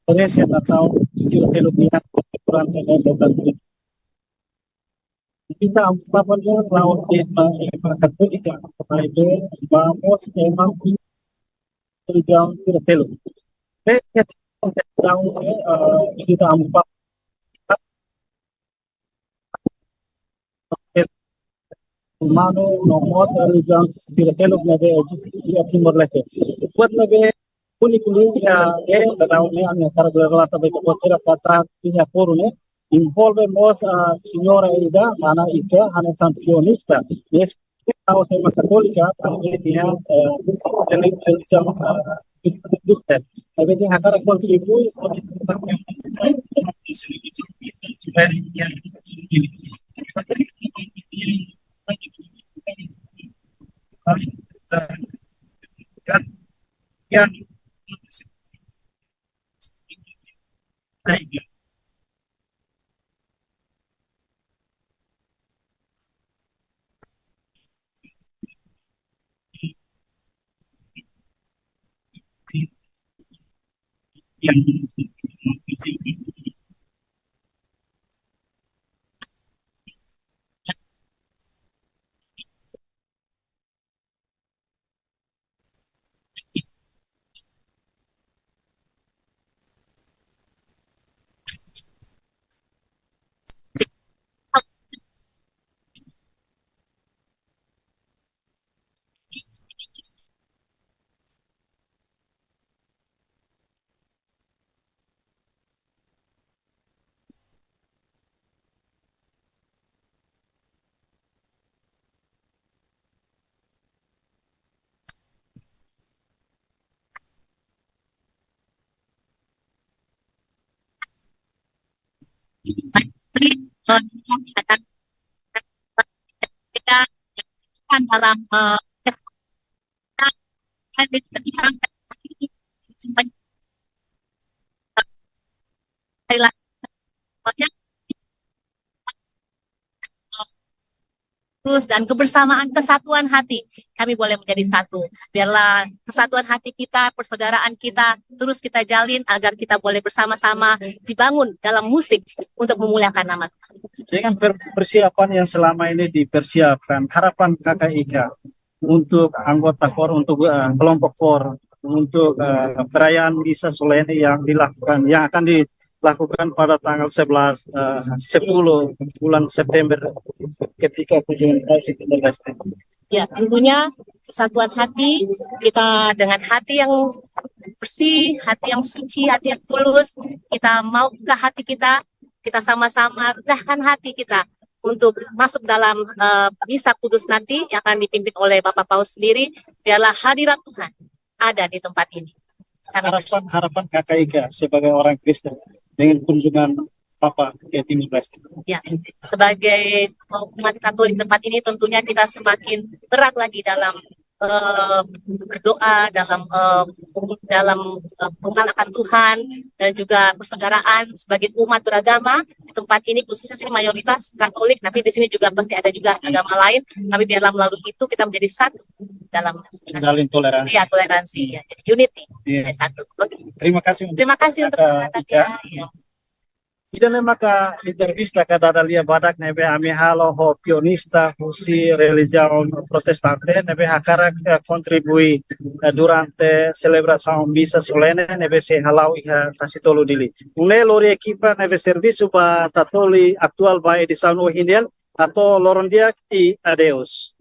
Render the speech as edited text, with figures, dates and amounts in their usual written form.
Indonesia atau Filipina durante el local. Kita apapun laut di Católica, para itu vamos memang terjang ke Telo. Terjang kita empat humano nomor terjang ke Telo nabe ya timur leste. Buat nabe kulit ya datang ni ang cara bergerak tapi kepotera kata punya porune involvemos a señora Ida mana ika hanya sampionista. Yes, tahu tema Católica también dia televisión dukter. Tapi dia hakar kontribusi ya yang kita kan dalam terus dan kebersamaan kesatuan hati kami boleh menjadi satu. Biarlah kesatuan hati kita, persaudaraan kita terus kita jalin agar kita boleh bersama-sama dibangun dalam musik untuk memuliakan nama Tuhan. Dengan persiapan yang selama ini dipersiapkan, harapan Kakak Ika untuk anggota KOR, untuk kelompok KOR, untuk perayaan misa solemni yang dilakukan, yang akan dilakukan pada tanggal 10 bulan September ketika kunjungan Paus ke Timor-Leste. Ya, tentunya kesatuan hati kita dengan hati yang bersih, hati yang suci, hati yang tulus, kita mau buka hati kita sama-sama rendahkan hati kita untuk masuk dalam misa kudus nanti yang akan dipimpin oleh Bapak Paus sendiri. Biarlah hadirat Tuhan ada di tempat ini. Harapan Kakak Ika sebagai orang Kristen dengan kunjungan Papa ke Timor-Leste. Ya, sebagai umat Katolik tempat ini tentunya kita semakin berat lagi dalam berdoa, dalam mengenalkan Tuhan dan juga persaudaraan sebagai umat beragama di tempat ini, khususnya sini mayoritas Katolik, tapi di sini juga pasti ada juga agama lain. Tapi biarlah melalui itu kita menjadi satu dalam toleransi. Ya, toleransi, ya, jadi unity, ya, satu. Terima kasih. Terima kasih untuk kesempatannya. Ya. Idane maka entrevista kada dalia badak nebe ami halo ho pionista husi religion protestante nebe hakara kontribui durante celebração misa solene nebe se halau iha kasitolo dili. Une lori equipa nebe serviço ba tatoli actual ba edição o hindian atau lorondia e adeus.